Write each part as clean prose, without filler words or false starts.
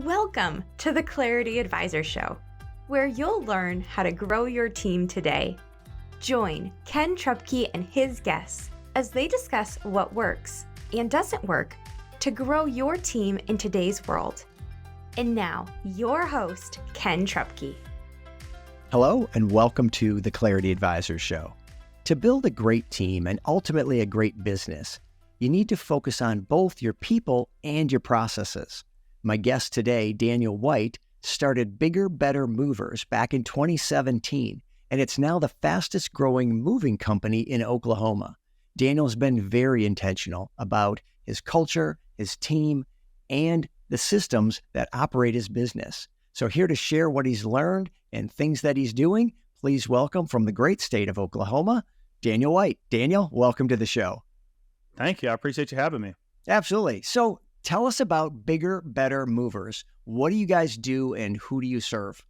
Welcome to the Clarity Advisor Show, where you'll learn how to grow your team today. Join Ken Trupke and his guests as they discuss what works and doesn't work to grow your team in today's world. And now, your host, Ken Trupke. Hello, and welcome to the Clarity Advisor Show. To build a great team and ultimately a great business, you need to focus on both your people and your processes. My guest today, Daniel White, started Bigger, Better Movers back in 2017, and it's now the fastest growing moving company in Oklahoma. Daniel's been very intentional about his culture, his team, and the systems that operate his business. So here to share what he's learned and things that he's doing, please welcome from the great state of Oklahoma, Daniel White. Daniel, welcome to the show. Thank you. I appreciate you having me. Absolutely. So tell us about Bigger, Better Movers. What do you guys do and who do you serve?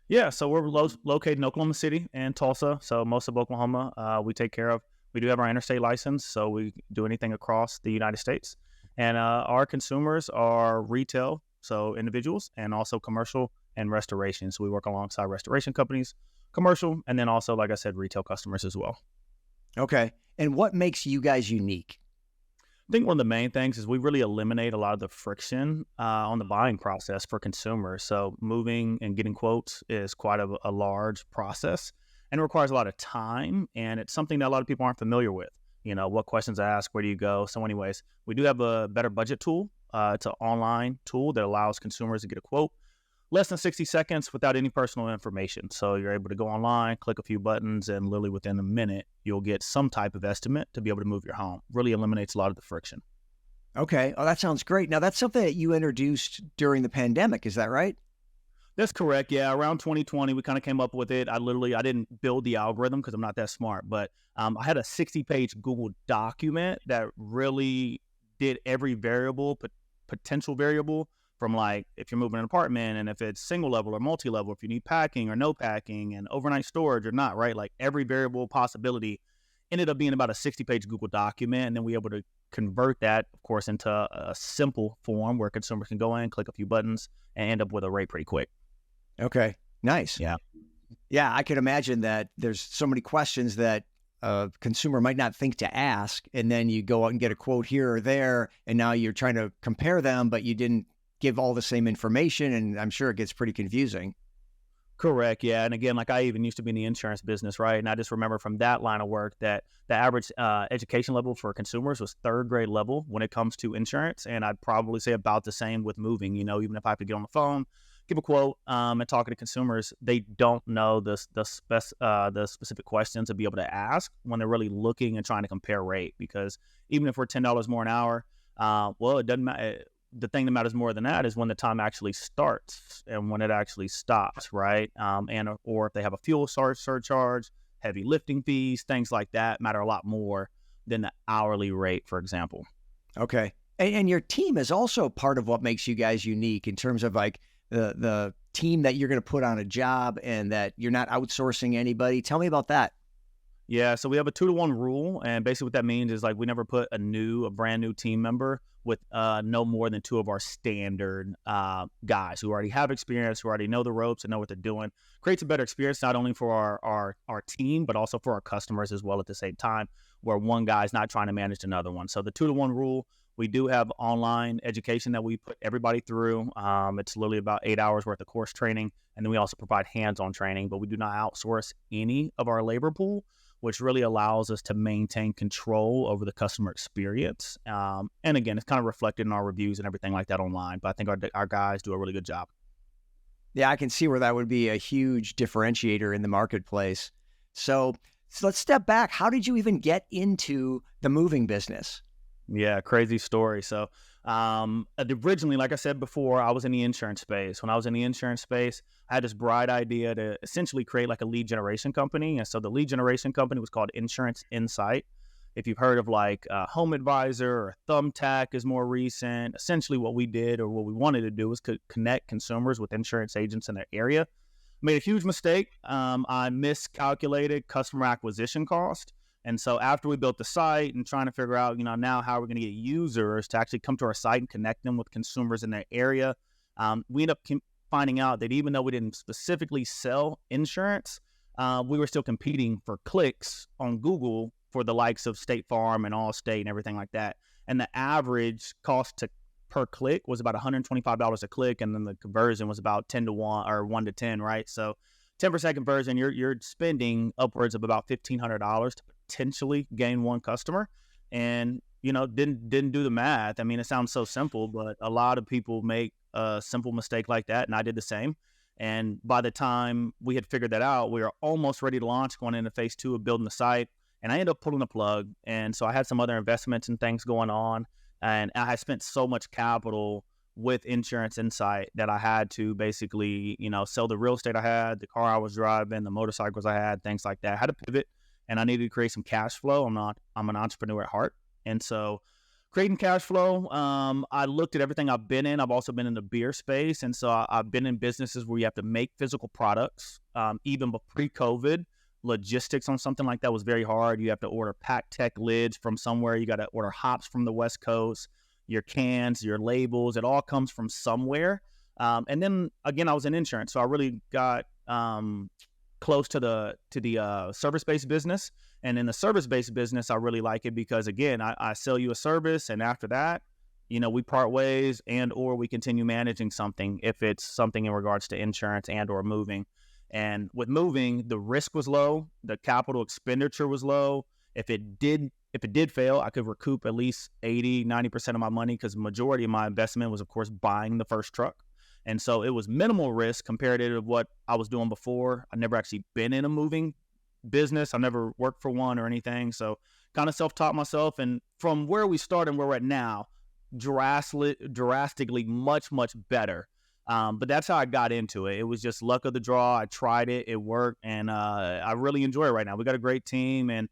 Yeah, so we're located in Oklahoma City and Tulsa. So most of Oklahoma, we take care of. We do have our interstate license, so we do anything across the United States. And our consumers are retail, so individuals, and also commercial and restoration. So we work alongside restoration companies, commercial, and then also, like I said, retail customers as well. Okay. And what makes you guys unique? I think one of the main things is we really eliminate a lot of the friction on the buying process for consumers. So moving and getting quotes is quite a large process, and it requires a lot of time, and it's something that a lot of people aren't familiar with. You know, what questions to ask, where do you go? So anyways, we do have a better budget tool. It's an online tool that allows consumers to get a quote less than 60 seconds without any personal information. So you're able to go online, click a few buttons, and literally within a minute, you'll get some type of estimate to be able to move your home. Really eliminates a lot of the friction. Okay. Oh, that sounds great. Now, that's something that you introduced during the pandemic. Is that right? That's correct. Yeah. Around 2020, we kind of came up with it. I didn't build the algorithm because I'm not that smart, but I had a 60-page Google document that really did every variable, potential variable, from like if you're moving an apartment and if it's single level or multi-level, if you need packing or no packing and overnight storage or not, right? Like every variable possibility ended up being about a 60-page Google document. And then we were able to convert that, of course, into a simple form where consumers can go in, click a few buttons, and end up with a rate pretty quick. Okay. Nice. Yeah. Yeah. I can imagine that there's so many questions that a consumer might not think to ask. And then you go out and get a quote here or there, and now you're trying to compare them, but you didn't give all the same information, and I'm sure it gets pretty confusing. Correct. Yeah. And again, like I even used to be in the insurance business, right? And I just remember from that line of work that the average education level for consumers was third grade level when it comes to insurance. And I'd probably say about the same with moving. You know, even if I have to get on the phone, give a quote, and talking to consumers, they don't know the specific questions to be able to ask when they're really looking and trying to compare rate. Because even if we're $10 more an hour, well, it doesn't matter. The thing that matters more than that is when the time actually starts and when it actually stops, right? Or if they have a fuel surcharge, heavy lifting fees, things like that matter a lot more than the hourly rate, for example. Okay. And your team is also part of what makes you guys unique in terms of like the team that you're going to put on a job and that you're not outsourcing anybody. Tell me about that. Yeah, so we have a 2-to-1 rule, and basically what that means is like we never put a brand new team member with no more than 2 of our standard guys who already have experience, who already know the ropes and know what they're doing. Creates a better experience not only for our team, but also for our customers as well at the same time, where one guy's not trying to manage another one. So the 2-to-1 rule, we do have online education that we put everybody through. It's literally about 8 hours worth of course training, and then we also provide hands-on training, but we do not outsource any of our labor pool, which really allows us to maintain control over the customer experience. And again, it's kind of reflected in our reviews and everything like that online, but I think our guys do a really good job. Yeah, I can see where that would be a huge differentiator in the marketplace. So let's step back. How did you even get into the moving business? Yeah, crazy story. So originally, like I said before, I was in the insurance space. When I was in the insurance space, I had this bright idea to essentially create like a lead generation company. And so the lead generation company was called Insurance Insight. If you've heard of like Home Advisor or Thumbtack is more recent, essentially what we did or what we wanted to do was connect consumers with insurance agents in their area. Made a huge mistake. I miscalculated customer acquisition cost. And so after we built the site and trying to figure out, now how we're going to get users to actually come to our site and connect them with consumers in their area, We ended up finding out that even though we didn't specifically sell insurance, we were still competing for clicks on Google for the likes of State Farm and Allstate and everything like that. And the average cost per click was about $125 a click, and then the conversion was about 10 to 1 or 1 to 10, right? So 10% conversion, you're spending upwards of about $1,500 to potentially gain one customer. And didn't do the math. I mean, it sounds so simple, but a lot of people make a simple mistake like that, and I did the same. And by the time we had figured that out, we were almost ready to launch, going into phase 2 of building the site. And I ended up pulling the plug. And so I had some other investments and things going on, and I had spent so much capital with Insurance Insight that I had to basically, sell the real estate I had, the car I was driving, the motorcycles I had, things like that. I had to pivot, and I needed to create some cash flow. I'm an entrepreneur at heart. And so creating cash flow, I looked at everything I've been in. I've also been in the beer space. And so I've been in businesses where you have to make physical products. Even pre-COVID, logistics on something like that was very hard. You have to order Pack Tech lids from somewhere. You got to order hops from the West Coast, your cans, your labels. It all comes from somewhere. And then, again, I was in insurance. So I really got close to the service-based business. And in the service-based business, I really like it because, again, I sell you a service, and after that, we part ways, and or we continue managing something if it's something in regards to insurance and or moving. And with moving, the risk was low, the capital expenditure was low. If it did fail, I could recoup at least 80-90% of my money, because the majority of my investment was, of course, buying the first truck. And so it was minimal risk compared to what I was doing before. I've never actually been in a moving business. I've never worked for one or anything. So kind of self-taught myself. And from where we started and where we're at now, drastically much, much better. But that's how I got into it. It was just luck of the draw. I tried it. It worked. And I really enjoy it right now. We got a great team. And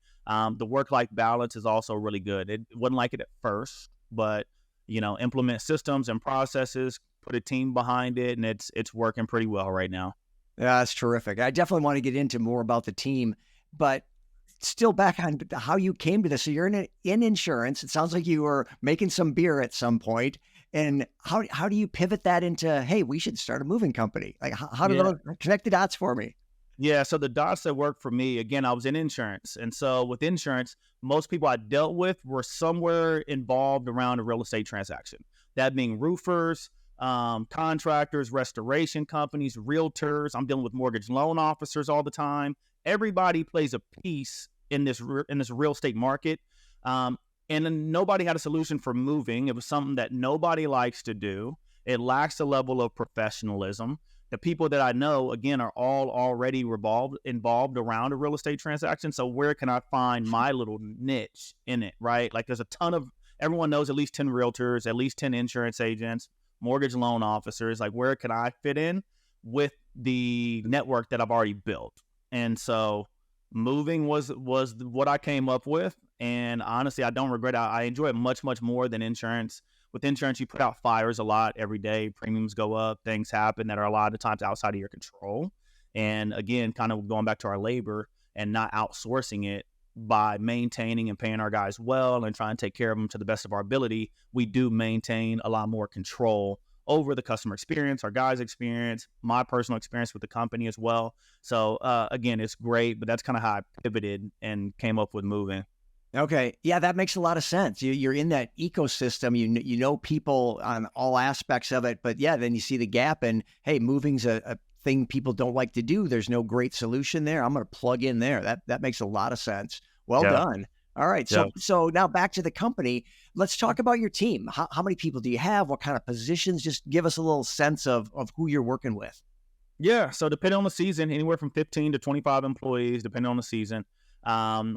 the work-life balance is also really good. It wasn't like it at first, but, implement systems and processes, put a team behind it, and it's working pretty well right now. Yeah, that's terrific. I definitely want to get into more about the team, but still back on how you came to this. So you're in insurance. It sounds like you were making some beer at some point. And how do you pivot that into, hey, we should start a moving company? Like, how do those connect the dots for me? Yeah, so the dots that work for me, again, I was in insurance. And so with insurance, most people I dealt with were somewhere involved around a real estate transaction. That being roofers, contractors, restoration companies, realtors. I'm dealing with mortgage loan officers all the time. Everybody plays a piece in this real estate market. And then nobody had a solution for moving. It was something that nobody likes to do. It lacks a level of professionalism. The people that I know, again, are all already involved around a real estate transaction. So where can I find my little niche in it, right? Like there's a ton of, everyone knows at least 10 realtors, at least 10 insurance agents, mortgage loan officers. Like where can I fit in with the network that I've already built? And so moving was what I came up with. And honestly, I don't regret it. I enjoy it much, much more than insurance. With insurance, you put out fires a lot every day. Premiums go up. Things happen that are a lot of times outside of your control. And again, kind of going back to our labor and not outsourcing it, by maintaining and paying our guys well and trying to take care of them to the best of our ability, we do maintain a lot more control over the customer experience, our guys' experience, my personal experience with the company as well. So again, it's great, but that's kind of how I pivoted and came up with moving. Okay. Yeah, that makes a lot of sense. You're in that ecosystem. You know people on all aspects of it, but yeah, then you see the gap, and hey, moving's a thing people don't like to do. There's no great solution there. I'm going to plug in there. That makes a lot of sense. Well done. All right. So now back to the company. Let's talk about your team. How many people do you have? What kind of positions? Just give us a little sense of who you're working with. Yeah. So depending on the season, anywhere from 15 to 25 employees, depending on the season.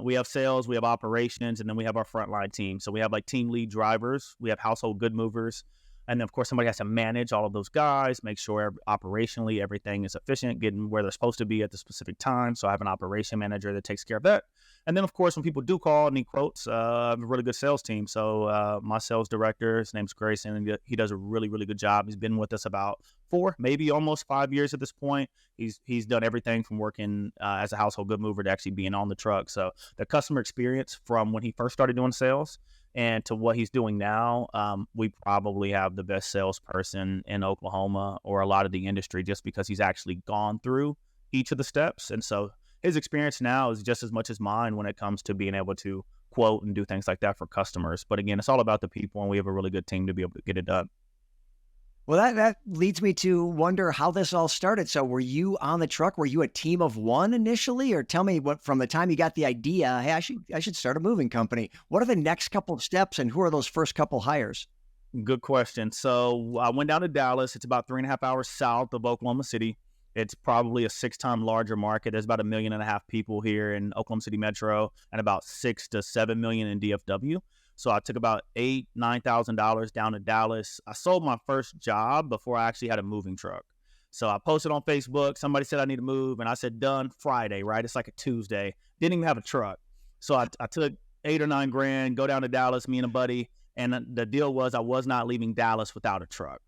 We have sales, we have operations, and then we have our frontline team. So we have like team lead drivers, we have household good movers, and then of course somebody has to manage all of those guys, make sure operationally everything is efficient, getting where they're supposed to be at the specific time. So I have an operation manager that takes care of that. And then of course when people do call and need quotes, I have a really good sales team. So my sales director, his name's Grayson, and he does a really, really good job. He's been with us about 4, maybe almost 5 years at this point. He's done everything from working as a household good mover to actually being on the truck. So the customer experience from when he first started doing sales And to what he's doing now, we probably have the best salesperson in Oklahoma or a lot of the industry just because he's actually gone through each of the steps. And so his experience now is just as much as mine when it comes to being able to quote and do things like that for customers. But again, it's all about the people, and we have a really good team to be able to get it done. Well, that leads me to wonder how this all started. So were you on the truck? Were you a team of one initially? Or tell me what, from the time you got the idea, hey, I should start a moving company. What are the next couple of steps and who are those first couple hires? Good question. So I went down to Dallas. It's about 3.5 hours south of Oklahoma City. It's probably a 6-time larger market. There's about 1.5 million people here in Oklahoma City Metro and about 6 to 7 million in DFW. So I took about $9,000 down to Dallas. I sold my first job before I actually had a moving truck. So I posted on Facebook. Somebody said I need to move, and I said done Friday. Right? It's like a Tuesday. Didn't even have a truck. So I took 8 or 9 grand, go down to Dallas, me and a buddy, and the deal was I was not leaving Dallas without a truck.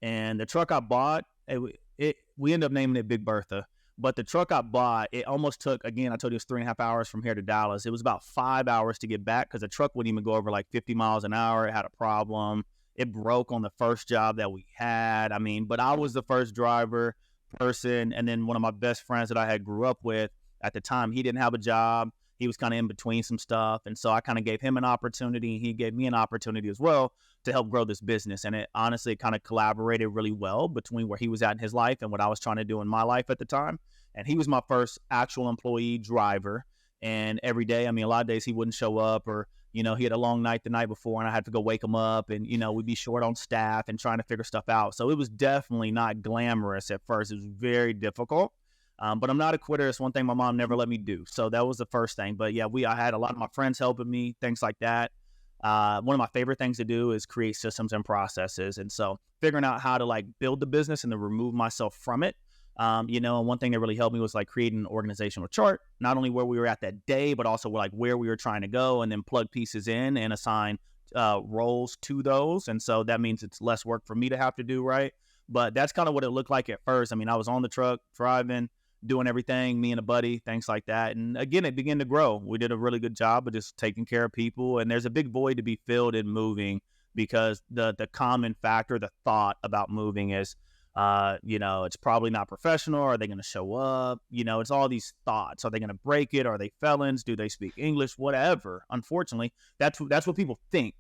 And the truck I bought, we ended up naming it Big Bertha. But the truck I bought, it almost took, again, I told you it was 3.5 hours from here to Dallas. It was about 5 hours to get back because the truck wouldn't even go over like 50 miles an hour. It had a problem. It broke on the first job that we had. I mean, but I was the first driver person. And then one of my best friends that I had grew up with at the time, he didn't have a job. He was kind of in between some stuff. And so I kind of gave him an opportunity. He gave me an opportunity as well to help grow this business. And it honestly kind of collaborated really well between where he was at in his life and what I was trying to do in my life at the time. And he was my first actual employee driver. And every day, I mean, a lot of days he wouldn't show up, or, he had a long night the night before and I had to go wake him up, and, we'd be short on staff and trying to figure stuff out. So it was definitely not glamorous at first. It was very difficult. But I'm not a quitter. It's one thing my mom never let me do. So that was the first thing. But yeah, I had a lot of my friends helping me, things like that. One of my favorite things to do is create systems and processes. And so figuring out how to like build the business and then remove myself from it. And one thing that really helped me was like creating an organizational chart, not only where we were at that day, but also like where we were trying to go, and then plug pieces in and assign roles to those. And so that means it's less work for me to have to do, right? But that's kind of what it looked like at first. I mean, I was on the truck driving, doing everything, me and a buddy, things like that. And again, it began to grow. We did a really good job of just taking care of people. And there's a big void to be filled in moving, because the common factor, the thought about moving is, it's probably not professional. Are they going to show up? It's all these thoughts. Are they going to break it? Are they felons? Do they speak English? Whatever. Unfortunately, that's what people think.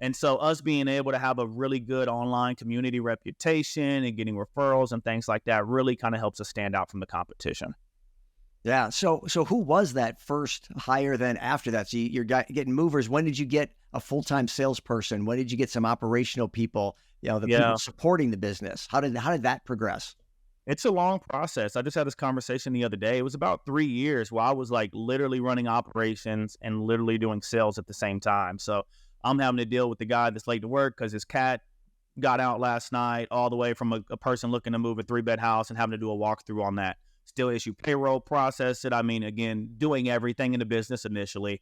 And so us being able to have a really good online community reputation and getting referrals and things like that really kind of helps us stand out from the competition. Yeah. So who was that first hire then after that? So you're getting movers. When did you get a full-time salesperson? When did you get some operational people, people supporting the business? How did that progress? It's a long process. I just had this conversation the other day. It was about 3 years where I was like literally running operations and literally doing sales at the same time. So I'm having to deal with the guy that's late to work because his cat got out last night, all the way from a person looking to move a 3-bed house and having to do a walkthrough on that. Still issue payroll, process it. I mean, again, doing everything in the business initially.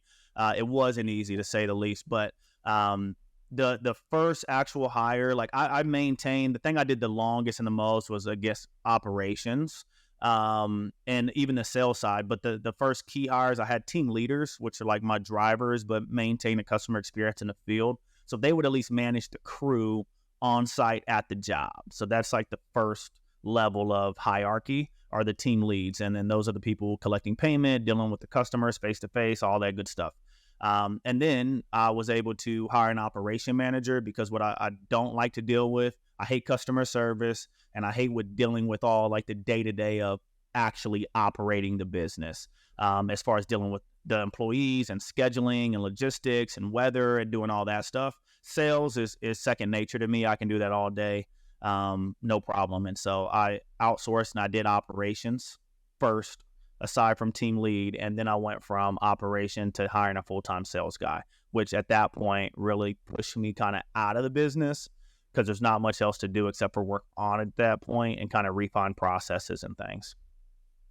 It wasn't easy, to say the least. But the first actual hire, like I maintained, the thing I did the longest and the most was, I guess, operations. And even the sales side. But the first key hires, I had team leaders, which are like my drivers, but maintain the customer experience in the field. So they would at least manage the crew on site at the job. So that's like the first level of hierarchy, are the team leads. And then those are the people collecting payment, dealing with the customers face to face, all that good stuff. And then I was able to hire an operation manager, because what I don't like to deal with, I hate customer service, and I hate dealing with all like the day-to-day of actually operating the business, as far as dealing with the employees and scheduling and logistics and weather and doing all that stuff. Sales is second nature to me. I can do that all day, no problem. And so I outsourced and I did operations first, aside from team lead. And then I went from operation to hiring a full-time sales guy, which at that point really pushed me kind of out of the business, because there's not much else to do except for work on it at that point and kind of refine processes and things.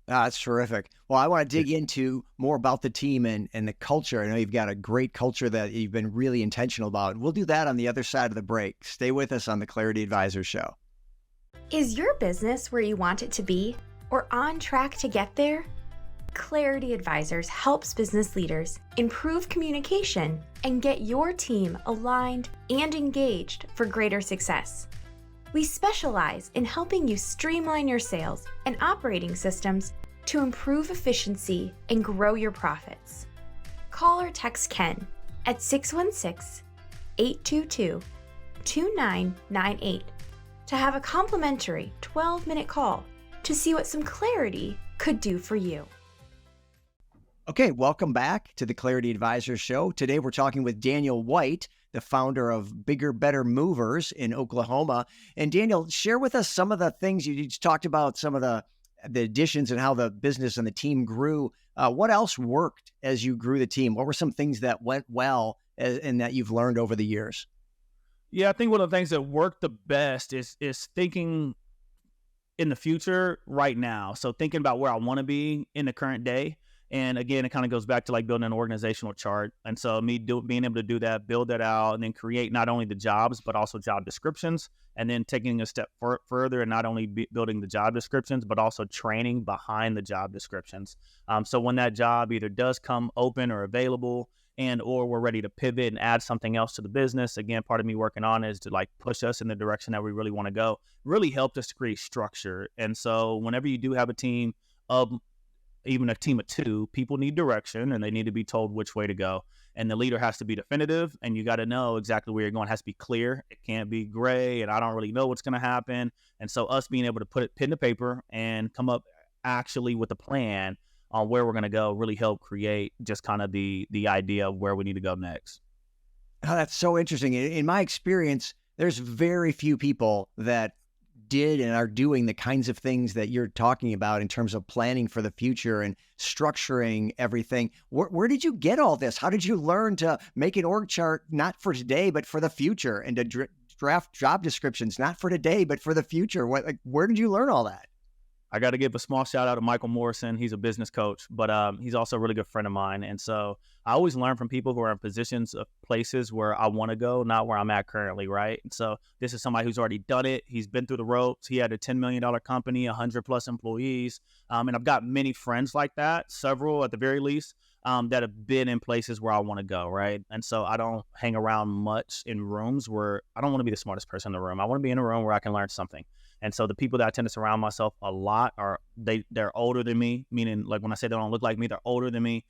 That's terrific. Well, I want to dig into more about the team and the culture. I know you've got a great culture that you've been really intentional about. We'll do that on the other side of the break. Stay with us on the Clarity Advisor Show. Is your business where you want it to be, or on track to get there? Clarity Advisors helps business leaders improve communication and get your team aligned and engaged for greater success. We specialize in helping you streamline your sales and operating systems to improve efficiency and grow your profits. Call or text Ken at 616-822-2998 to have a complimentary 12-minute call to see what some clarity could do for you. Okay, welcome back to the Clarity Advisors Show. Today we're talking with Daniel White, the founder of Bigger, Better Movers in Oklahoma. And Daniel, share with us some of the things you just talked about, some of the additions and how the business and the team grew. What else worked as you grew the team? What were some things that went well and that you've learned over the years? Yeah, I think one of the things that worked the best is thinking in the future right now. So thinking about where I want to be in the current day. And again, it kind of goes back to like building an organizational chart. And so being able to do that, build that out, and then create not only the jobs, but also job descriptions. And then taking a step further and not only building the job descriptions, but also training behind the job descriptions. So when that job either does come open or available and or we're ready to pivot and add something else to the business, again, part of me working on is to like push us in the direction that we really want to go, really helped us to create structure. And so whenever you do have a team of even a team of two, people need direction and they need to be told which way to go. And the leader has to be definitive and you got to know exactly where you're going. It has to be clear. It can't be gray and I don't really know what's going to happen. And so us being able to put pen to paper and come up actually with a plan on where we're going to go really help create just kind of the idea of where we need to go next. Oh, that's so interesting. In my experience, there's very few people that did and are doing the kinds of things that you're talking about in terms of planning for the future and structuring everything. Where did you get all this? How did you learn to make an org chart, not for today, but for the future, and to draft job descriptions, not for today, but for the future? Where did you learn all that? I got to give a small shout out to Michael Morrison. He's a business coach, but he's also a really good friend of mine. And so I always learn from people who are in positions of places where I want to go, not where I'm at currently, right? And so this is somebody who's already done it. He's been through the ropes. He had a $10 million company, 100 plus employees. And I've got many friends like that, several at the very least, that have been in places where I want to go, right? And so I don't hang around much in rooms where I don't want to be the smartest person in the room. I want to be in a room where I can learn something. And so the people that I tend to surround myself a lot they're older than me, meaning like when I say they don't look like me, they're older than me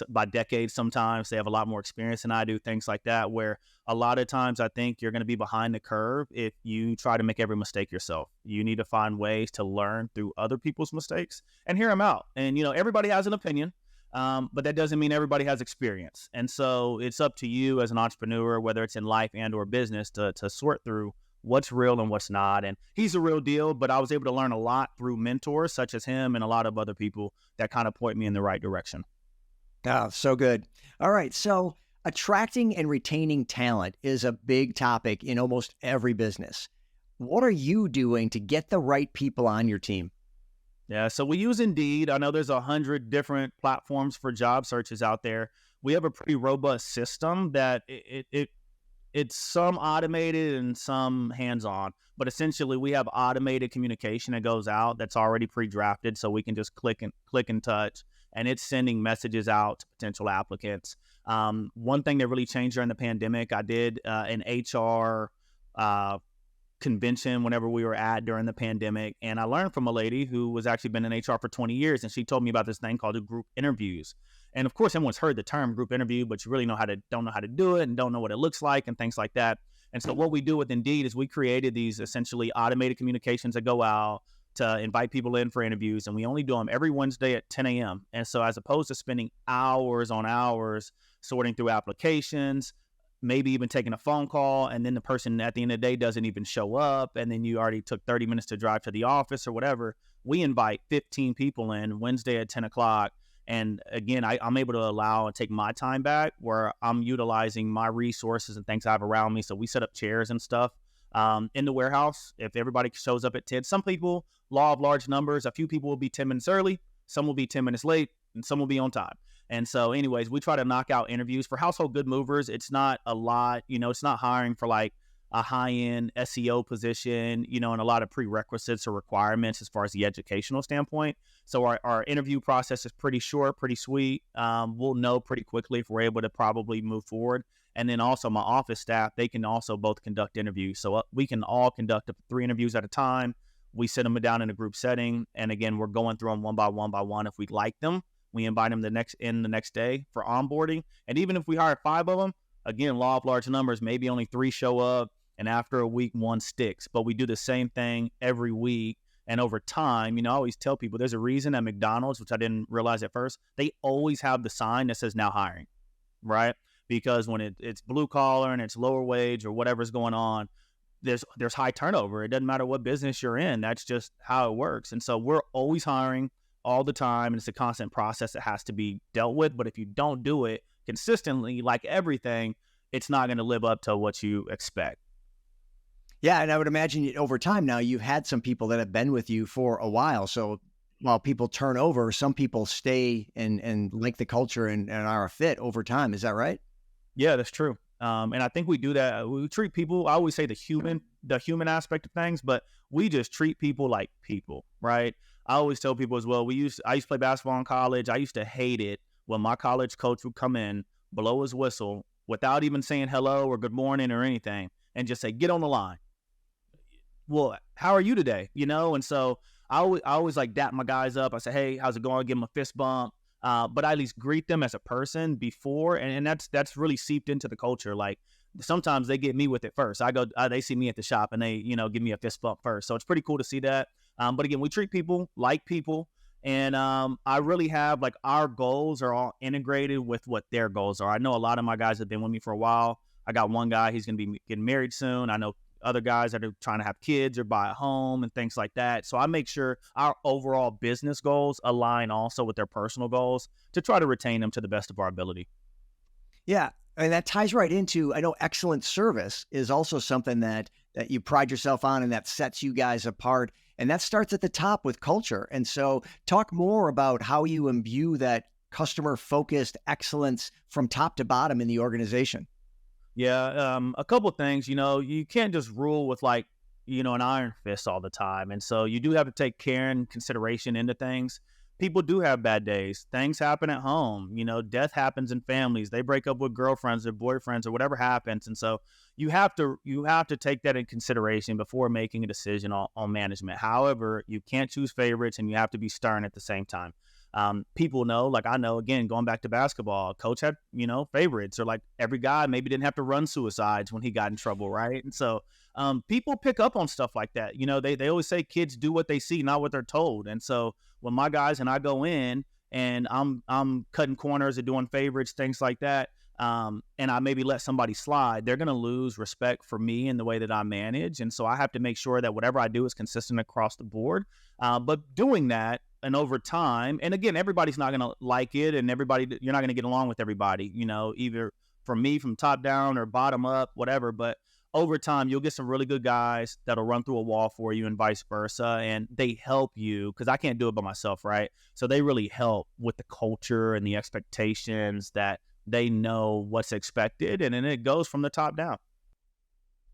by decades sometimes. They have a lot more experience than I do, things like that, where a lot of times I think you're going to be behind the curve if you try to make every mistake yourself. You need to find ways to learn through other people's mistakes and hear them out. And, everybody has an opinion, but that doesn't mean everybody has experience. And so it's up to you as an entrepreneur, whether it's in life and or business, to sort through what's real and what's not. And he's a real deal, but I was able to learn a lot through mentors such as him and a lot of other people that kind of point me in the right direction. Oh, so good. All right. So attracting and retaining talent is a big topic in almost every business. What are you doing to get the right people on your team? Yeah, so we use Indeed. I know there's 100 different platforms for job searches out there. We have a pretty robust system that it's some automated and some hands-on, but essentially we have automated communication that goes out that's already pre-drafted, so we can just click and touch, and it's sending messages out to potential applicants. One thing that really changed during the pandemic, I did an HR convention whenever we were during the pandemic, and I learned from a lady who was actually been in HR for 20 years, and she told me about this thing called group interviews. And of course, everyone's heard the term group interview, but you really don't know how to do it and don't know what it looks like and things like that. And so what we do with Indeed is we created these essentially automated communications that go out to invite people in for interviews. And we only do them every Wednesday at 10 a.m. And so as opposed to spending hours on hours sorting through applications, maybe even taking a phone call, and then the person at the end of the day doesn't even show up, and then you already took 30 minutes to drive to the office or whatever, we invite 15 people in Wednesday at 10 o'clock. And again, I'm able to allow and take my time back where I'm utilizing my resources and things I have around me. So we set up chairs and stuff in the warehouse. If everybody shows up at 10, some people, law of large numbers, a few people will be 10 minutes early, some will be 10 minutes late, and some will be on time. And so anyways, we try to knock out interviews for household good movers. It's not a lot, it's not hiring for like a high-end SEO position, and a lot of prerequisites or requirements as far as the educational standpoint. So our interview process is pretty short, pretty sweet. We'll know pretty quickly if we're able to probably move forward. And then also my office staff, they can also both conduct interviews. So we can all conduct up to 3 interviews at a time. We sit them down in a group setting. And again, we're going through them one by one. If we like them, we invite them the next day for onboarding. And even if we hire 5 of them, again, law of large numbers, maybe only 3 show up. And after a week, 1 sticks. But we do the same thing every week. And over time, I always tell people there's a reason at McDonald's, which I didn't realize at first, they always have the sign that says now hiring, right? Because when it's blue collar and it's lower wage or whatever's going on, there's high turnover. It doesn't matter what business you're in. That's just how it works. And so we're always hiring all the time. And it's a constant process that has to be dealt with. But if you don't do it consistently, like everything, it's not going to live up to what you expect. Yeah, and I would imagine over time now you've had some people that have been with you for a while. So while people turn over, some people stay and like the culture and are a fit over time. Is that right? Yeah, that's true. And I think we do that. We treat people, I always say the human aspect of things, but we just treat people like people, right? I always tell people as well, I used to play basketball in college. I used to hate it when my college coach would come in, blow his whistle without even saying hello or good morning or anything, and just say, get on the line. Well, how are you today? And so I always like dap my guys up. I say, hey, how's it going? Give them a fist bump. But I at least greet them as a person before. And that's really seeped into the culture. Like sometimes they get me with it first. They see me at the shop and they, give me a fist bump first. So it's pretty cool to see that. But again, we treat people like people. And I really have like our goals are all integrated with what their goals are. I know a lot of my guys have been with me for a while. I got one guy, he's going to be getting married soon. I know other guys that are trying to have kids or buy a home and things like that. So I make sure our overall business goals align also with their personal goals to try to retain them to the best of our ability. Yeah. And that ties right into, I know excellent service is also something that you pride yourself on and that sets you guys apart. And that starts at the top with culture. And so talk more about how you imbue that customer focused excellence from top to bottom in the organization. Yeah, a couple of things, you can't just rule with like, an iron fist all the time. And so you do have to take care and consideration into things. People do have bad days. Things happen at home. Death happens in families. They break up with girlfriends or boyfriends or whatever happens. And so you have to take that in consideration before making a decision on management. However, you can't choose favorites and you have to be stern at the same time. People know, like I know, again, going back to basketball, coach had, favorites, or like every guy maybe didn't have to run suicides when he got in trouble. Right. And so, people pick up on stuff like that. They always say kids do what they see, not what they're told. And so when my guys and I go in and I'm cutting corners and doing favorites, things like that, and I maybe let somebody slide, they're going to lose respect for me and the way that I manage. And so I have to make sure that whatever I do is consistent across the board. But doing that, and over time, and again, everybody's not going to like it, and you're not going to get along with everybody, either from me, from top down or bottom up, whatever. But over time, you'll get some really good guys that'll run through a wall for you and vice versa. And they help you because I can't do it by myself, right? So they really help with the culture and the expectations that they know what's expected. And then it goes from the top down.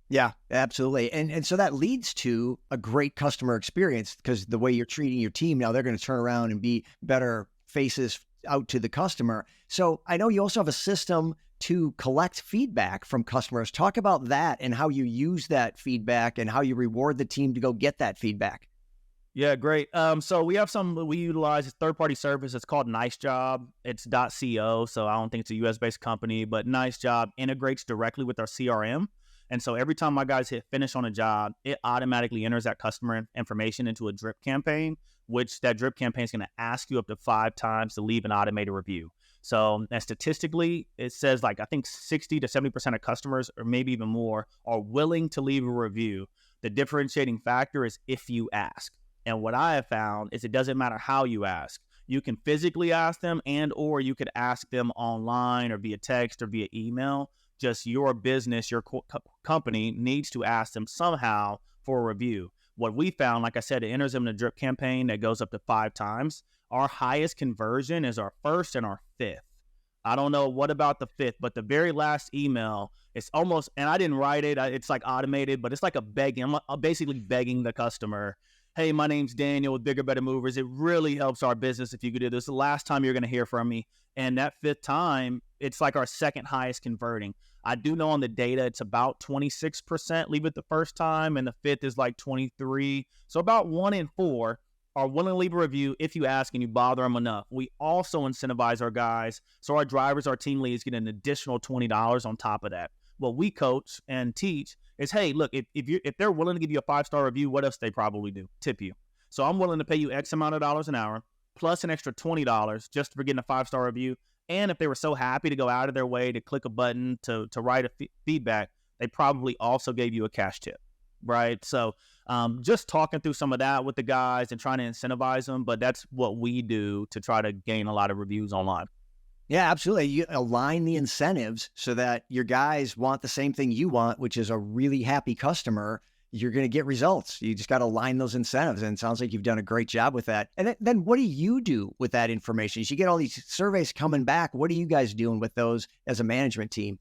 Yeah, absolutely. And so that leads to a great customer experience because the way you're treating your team now, they're going to turn around and be better faces out to the customer. So I know you also have a system to collect feedback from customers. Talk about that and how you use that feedback and how you reward the team to go get that feedback. Yeah, great. So we utilize a third-party service. It's called Nice Job. It's .co. So I don't think it's a US-based company, but Nice Job integrates directly with our CRM. And so every time my guys hit finish on a job, it automatically enters that customer information into a drip campaign, which that drip campaign is going to ask you up to 5 times to leave an automated review. So and statistically, it says like I think 60 to 70% of customers, or maybe even more, are willing to leave a review. The differentiating factor is if you ask. And what I have found is it doesn't matter how you ask. You can physically ask them or you could ask them online or via text or via email. Just your business, your company needs to ask them somehow for a review. What we found, like I said, it enters them in a drip campaign that goes up to 5 times. Our highest conversion is our first and our fifth I don't know what about the 5th, but the very last email, it's almost, and I didn't write it, it's like automated, but it's like a begging. I'm basically begging the customer, hey, my name's Daniel with Bigger, Better Movers. It really helps our business if you could do this. The last time you're going to hear from me. And that 5th time, it's like our second highest converting. I do know on the data, it's about 26% leave it the first time, and the 5th is like 23. So about 1 in 4 are willing to leave a review if you ask and you bother them enough. We also incentivize our guys. So our drivers, our team leads get an additional $20 on top of that. What we coach and teach is, hey, look, if they're willing to give you a 5-star review, what else they probably do? Tip you. So I'm willing to pay you X amount of dollars an hour plus an extra $20 just for getting a 5-star review. And if they were so happy to go out of their way to click a button to write a feedback, they probably also gave you a cash tip, right? So just talking through some of that with the guys and trying to incentivize them, but that's what we do to try to gain a lot of reviews online. Yeah, absolutely. You align the incentives so that your guys want the same thing you want, which is a really happy customer. You're going to get results. You just got to align those incentives. And it sounds like you've done a great job with that. And then what do you do with that information? As you get all these surveys coming back, what are you guys doing with those as a management team?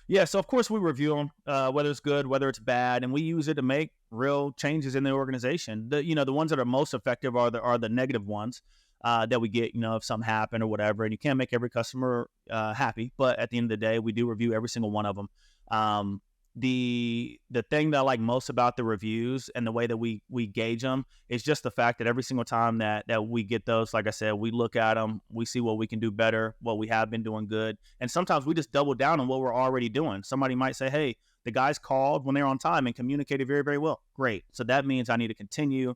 Yeah, so of course we review them, whether it's good, whether it's bad, and we use it to make real changes in the organization. The ones that are most effective are the negative ones that we get, if something happened or whatever. And you can't make every customer happy, but at the end of the day, we do review every single one of them. The thing that I like most about the reviews and the way that we gauge them is just the fact that every single time that we get those, like I said, we look at them, we see what we can do better, what we have been doing good. And sometimes we just double down on what we're already doing. Somebody might say, hey, the guys called when they're on time and communicated very, very well. Great. So that means I need to continue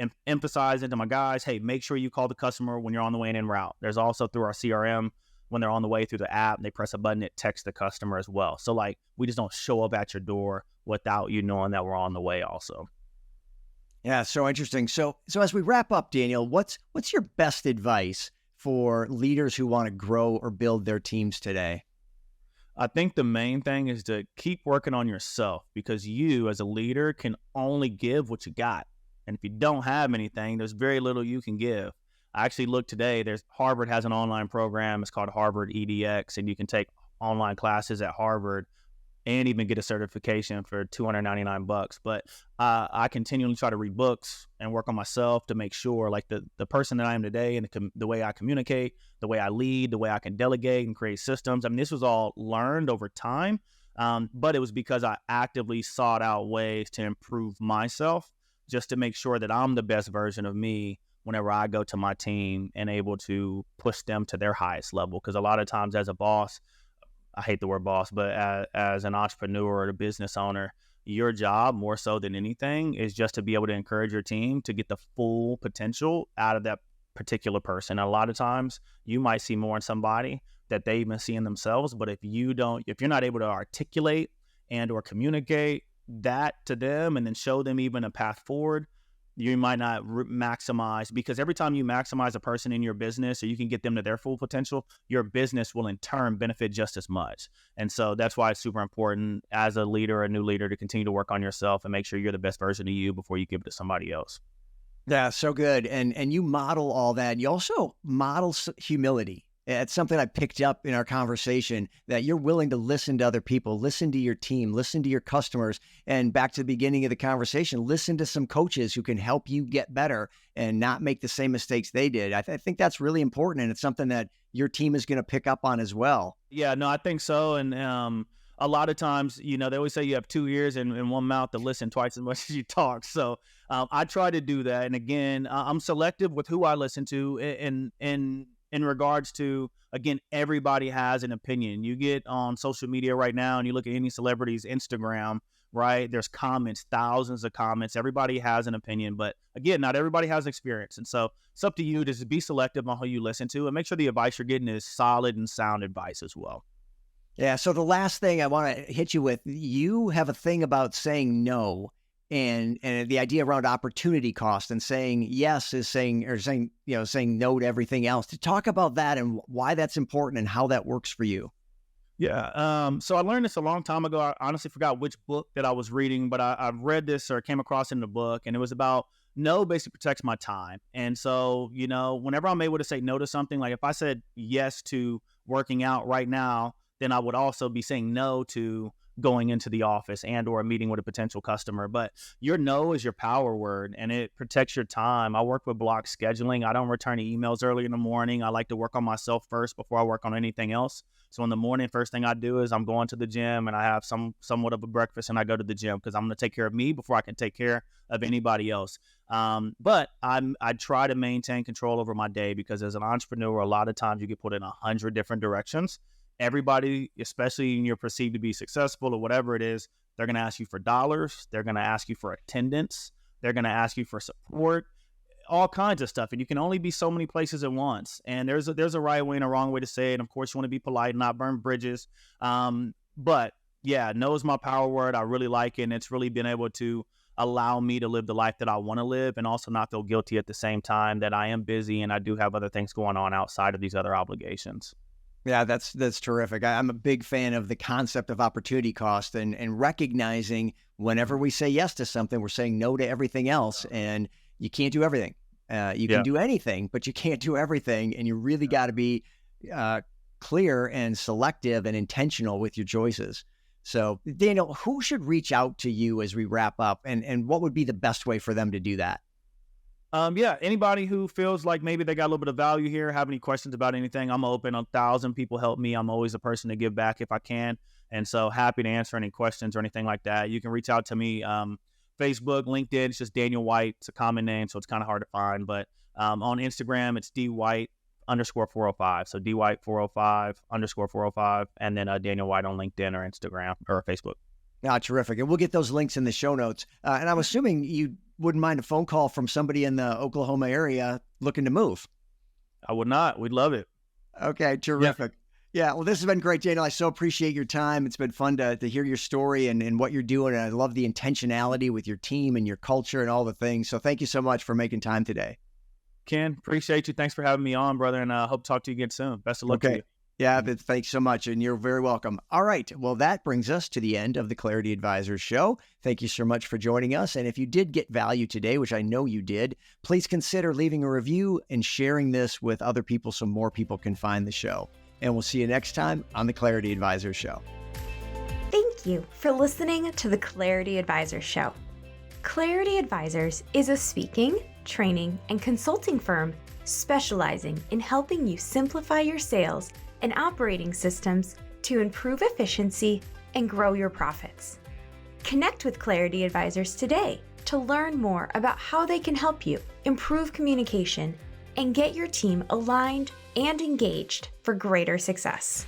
and emphasize into my guys, hey, make sure you call the customer when you're on the way in en route. There's also through our CRM, when they're on the way through the app, they press a button, it texts the customer as well. So like, we just don't show up at your door without you knowing that we're on the way also. Yeah, so interesting. So as we wrap up, Daniel, what's your best advice for leaders who want to grow or build their teams today? I think the main thing is to keep working on yourself, because you as a leader can only give what you got. And if you don't have anything, there's very little you can give. I actually looked today, Harvard has an online program. It's called Harvard EDX, and you can take online classes at Harvard and even get a certification for $299. But I continually try to read books and work on myself to make sure, like the person that I am today and the way I communicate, the way I lead, the way I can delegate and create systems. I mean, this was all learned over time, but it was because I actively sought out ways to improve myself just to make sure that I'm the best version of me whenever I go to my team and able to push them to their highest level. Because a lot of times as a boss, I hate the word boss, but as an entrepreneur or a business owner, your job more so than anything is just to be able to encourage your team to get the full potential out of that particular person. A lot of times you might see more in somebody that they even see in themselves, but if you're not able to articulate and or communicate that to them and then show them even a path forward, you might not maximize, because every time you maximize a person in your business or you can get them to their full potential, your business will in turn benefit just as much. And so that's why it's super important as a leader or a new leader to continue to work on yourself and make sure you're the best version of you before you give it to somebody else. Yeah, so good. And you model all that. You also model humility. It's something I picked up in our conversation, that you're willing to listen to other people, listen to your team, listen to your customers. And back to the beginning of the conversation, listen to some coaches who can help you get better and not make the same mistakes they did. I think that's really important. And it's something that your team is going to pick up on as well. Yeah, no, I think so. And a lot of times, they always say you have 2 ears and one mouth to listen twice as much as you talk. So I try to do that. And again, I'm selective with who I listen to in regards to, again, everybody has an opinion. You get on social media right now and you look at any celebrity's Instagram, right? There's comments, thousands of comments. Everybody has an opinion, but again, not everybody has experience. And so it's up to you to just be selective on who you listen to and make sure the advice you're getting is solid and sound advice as well. Yeah. So the last thing I want to hit you with, you have a thing about saying no. And the idea around opportunity cost and saying yes is saying no to everything else. To talk about that and why that's important and how that works for you. Yeah. So I learned this a long time ago. I honestly forgot which book that I was reading, but I've read this or came across it in the book, and it was about no basically protects my time. And so, whenever I'm able to say no to something, like if I said yes to working out right now, then I would also be saying no to going into the office and or a meeting with a potential customer. But your no is your power word, and it protects your time. I work with block scheduling. I don't return emails early in the morning. I like to work on myself first before I work on anything else. So in the morning, first thing I do is I'm going to the gym, and I have somewhat of a breakfast, and I go to the gym because I'm going to take care of me before I can take care of anybody else. But I try to maintain control over my day, because as an entrepreneur, a lot of times you get put in 100 different directions. Everybody, especially when you're perceived to be successful or whatever it is, they're going to ask you for dollars. They're going to ask you for attendance. They're going to ask you for support, all kinds of stuff. And you can only be so many places at once. And there's a right way and a wrong way to say it. And of course, you want to be polite and not burn bridges. But yeah, no is my power word. I really like it. And it's really been able to allow me to live the life that I want to live, and also not feel guilty at the same time that I am busy and I do have other things going on outside of these other obligations. Yeah, that's terrific. I'm a big fan of the concept of opportunity cost and recognizing whenever we say yes to something, we're saying no to everything else, and you can't do everything. You can do anything, but you can't do everything, and you really got to be clear and selective and intentional with your choices. So, Daniel, who should reach out to you as we wrap up, and what would be the best way for them to do that? Anybody who feels like maybe they got a little bit of value here, have any questions about anything, I'm open. 1,000 people help me. I'm always a person to give back if I can. And so happy to answer any questions or anything like that. You can reach out to me, Facebook, LinkedIn. It's just Daniel White. It's a common name, so it's kind of hard to find. But on Instagram, it's DWhite_405. So DWhite405_405. And then Daniel White on LinkedIn or Instagram or Facebook. Terrific. And we'll get those links in the show notes. And I'm assuming you wouldn't mind a phone call from somebody in the Oklahoma area looking to move. I would not. We'd love it. Okay, terrific. Yeah, well, this has been great, Daniel. I so appreciate your time. It's been fun to hear your story and what you're doing. And I love the intentionality with your team and your culture and all the things. So thank you so much for making time today. Ken, appreciate you. Thanks for having me on, brother. And I hope to talk to you again soon. Best of luck to you. Yeah, but thanks so much, and you're very welcome. All right, well, that brings us to the end of the Clarity Advisors show. Thank you so much for joining us, and if you did get value today, which I know you did, please consider leaving a review and sharing this with other people so more people can find the show. And we'll see you next time on the Clarity Advisors show. Thank you for listening to the Clarity Advisors show. Clarity Advisors is a speaking, training, and consulting firm specializing in helping you simplify your sales and operating systems to improve efficiency and grow your profits. Connect with Clarity Advisors today to learn more about how they can help you improve communication and get your team aligned and engaged for greater success.